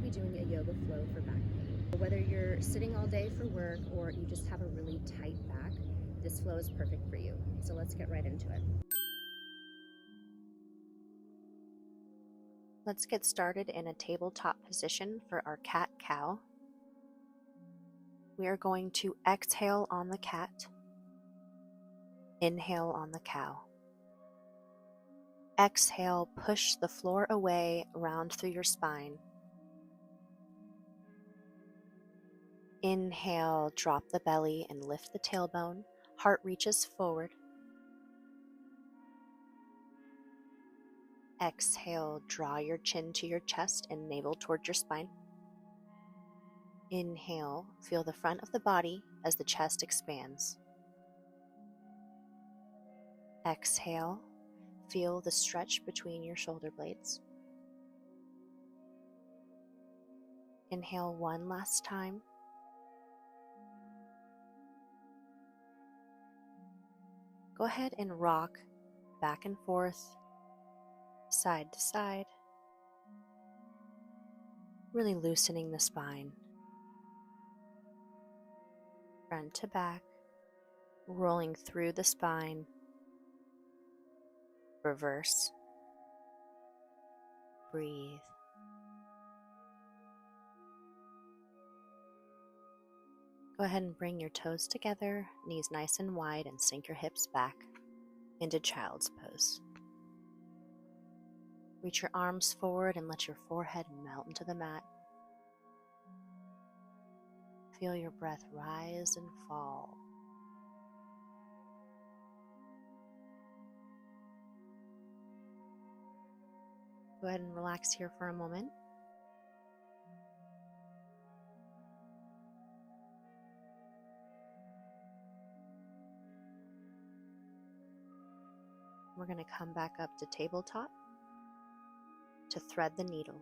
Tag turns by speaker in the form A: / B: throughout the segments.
A: be doing a yoga flow for back pain. Whether you're sitting all day for work or you just have a really tight back, this flow is perfect for you. So let's get right into it. Let's get started in a tabletop position for our cat-cow. We are going to exhale on the cat, inhale on the cow. Exhale, push the floor away, round through your spine. Inhale, drop the belly and lift the tailbone. Heart reaches forward. Exhale, draw your chin to your chest and navel toward your spine. Inhale, feel the front of the body as the chest expands. Exhale, feel the stretch between your shoulder blades. Inhale one last time. Go ahead and rock back and forth, side to side, really loosening the spine. Front to back, rolling through the spine. Reverse. Breathe. Go ahead and bring your toes together, knees nice and wide, and sink your hips back into child's pose. Reach your arms forward and let your forehead melt into the mat. Feel your breath rise and fall. Go ahead and relax here for a moment. We're going to come back up to tabletop to thread the needle.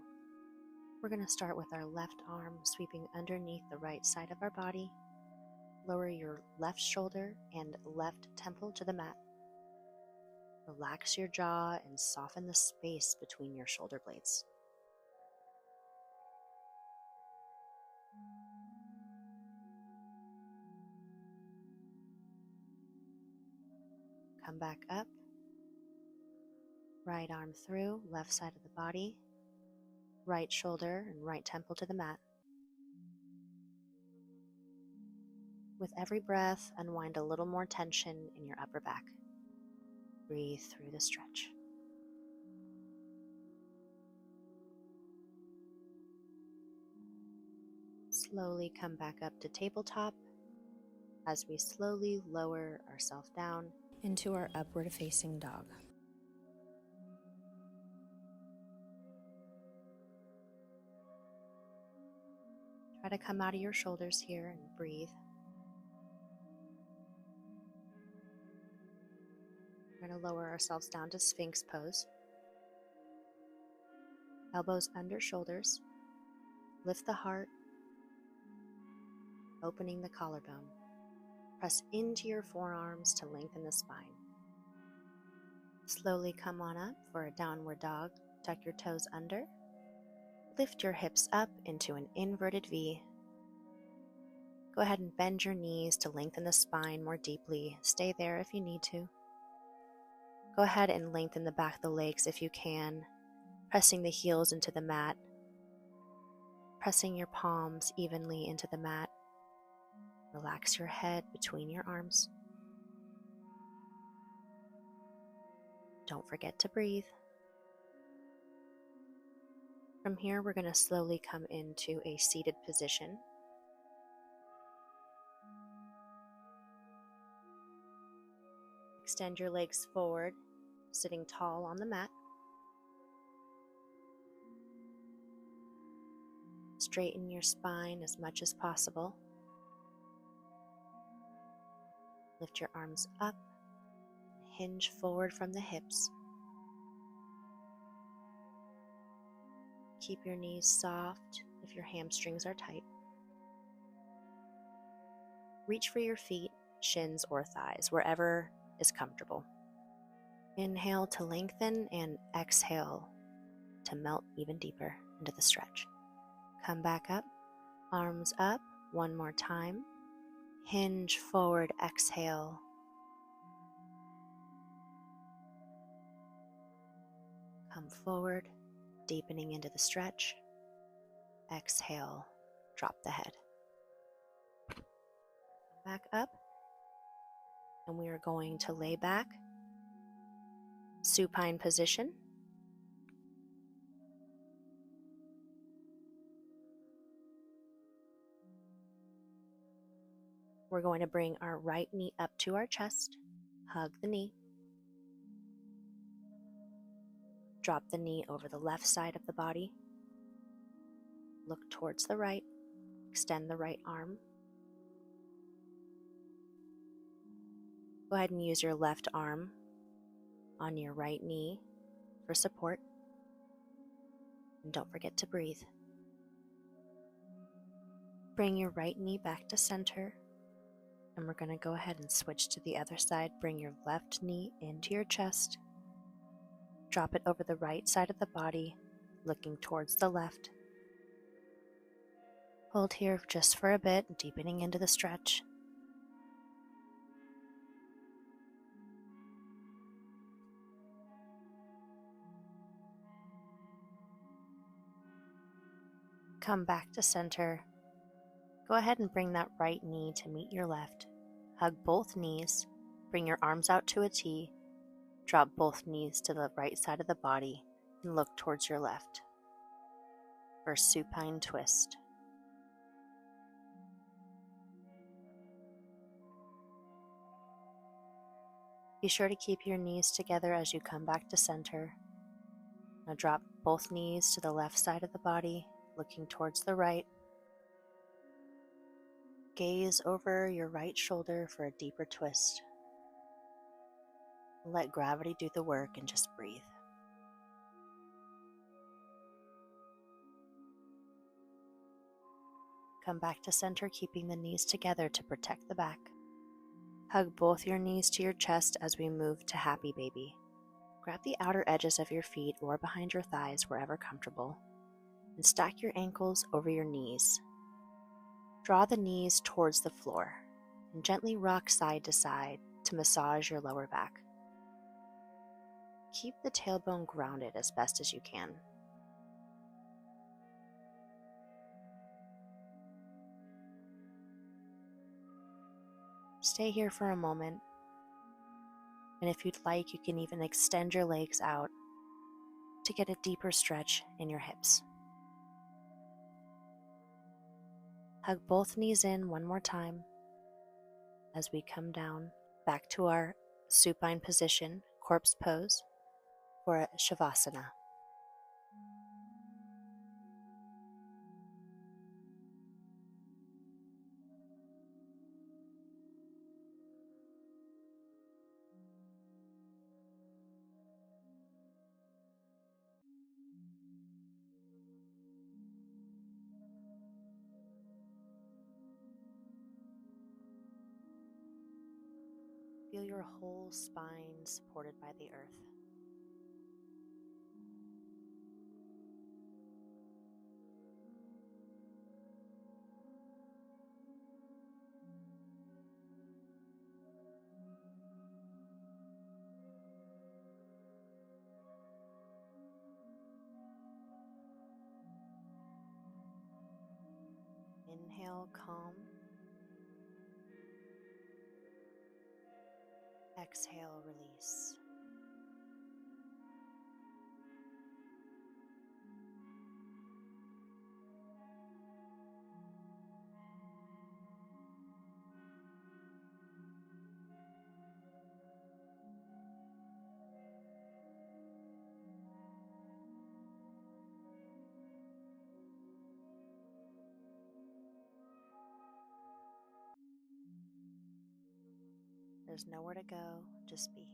A: We're going to start with our left arm sweeping underneath the right side of our body. Lower your left shoulder and left temple to the mat. Relax your jaw and soften the space between your shoulder blades. Come back up. Right arm through, left side of the body. Right shoulder and right temple to the mat. With every breath, unwind a little more tension in your upper back. Breathe through the stretch. Slowly come back up to tabletop as we slowly lower ourselves down into our upward facing dog. Try to come out of your shoulders here and breathe. We're going to lower ourselves down to Sphinx pose. Elbows under shoulders. Lift the heart, opening the collarbone. Press into your forearms to lengthen the spine. Slowly come on up for a downward dog. Tuck your toes under. Lift your hips up into an inverted V. Go ahead and bend your knees to lengthen the spine more deeply. Stay there if you need to. Go ahead and lengthen the back of the legs if you can, pressing the heels into the mat, pressing your palms evenly into the mat. Relax your head between your arms. Don't forget to breathe. From here, we're going to slowly come into a seated position. Extend your legs forward, sitting tall on the mat. Straighten your spine as much as possible. Lift your arms up, hinge forward from the hips. Keep your knees soft if your hamstrings are tight. Reach for your feet, shins, or thighs, wherever is comfortable. Inhale to lengthen and exhale to melt even deeper into the stretch. Come back up, arms up, one more time. Hinge forward, exhale. Come forward, deepening into the stretch. Exhale, drop the head. Back up, and we are going to lay back, supine position. We're going to bring our right knee up to our chest, hug the knee, drop the knee over the left side of the body, look towards the right, extend the right arm. Go ahead and use your left arm on your right knee for support, and don't forget to breathe. Bring your right knee back to center, and we're going to go ahead and switch to the other side. Bring your left knee into your chest, drop it over the right side of the body, looking towards the left. Hold here just for a bit, deepening into the stretch. Come back to center. Go ahead and bring that right knee to meet your left. Hug both knees. Bring your arms out to a T. Drop both knees to the right side of the body and look towards your left for supine twist. Be sure to keep your knees together as you come back to center. Now drop both knees to the left side of the body, looking towards the right. Gaze over your right shoulder for a deeper twist. Let gravity do the work and just breathe. Come back to center, keeping the knees together to protect the back. Hug both your knees to your chest as we move to happy baby. Grab the outer edges of your feet or behind your thighs, wherever comfortable, and stack your ankles over your knees. Draw the knees towards the floor and gently rock side to side to massage your lower back. Keep the tailbone grounded as best as you can. Stay here for a moment, and if you'd like, you can even extend your legs out to get a deeper stretch in your hips. Hug both knees in one more time as we come down back to our supine position, corpse pose, for a Savasana. Feel your whole spine supported by the earth. Inhale, calm. Exhale, release. There's nowhere to go, just be.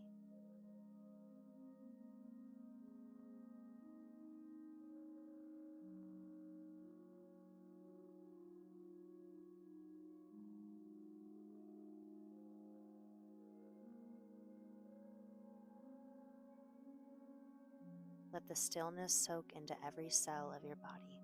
A: Let the stillness soak into every cell of your body.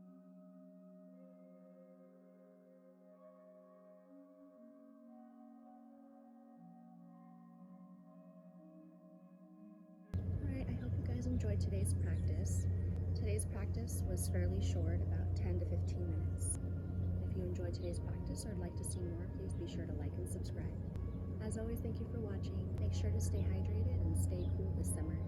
A: enjoyed today's practice. Today's practice was fairly short, about 10 to 15 minutes. If you enjoyed today's practice or would like to see more, please be sure to like and subscribe. As always, thank you for watching. Make sure to stay hydrated and stay cool this summer.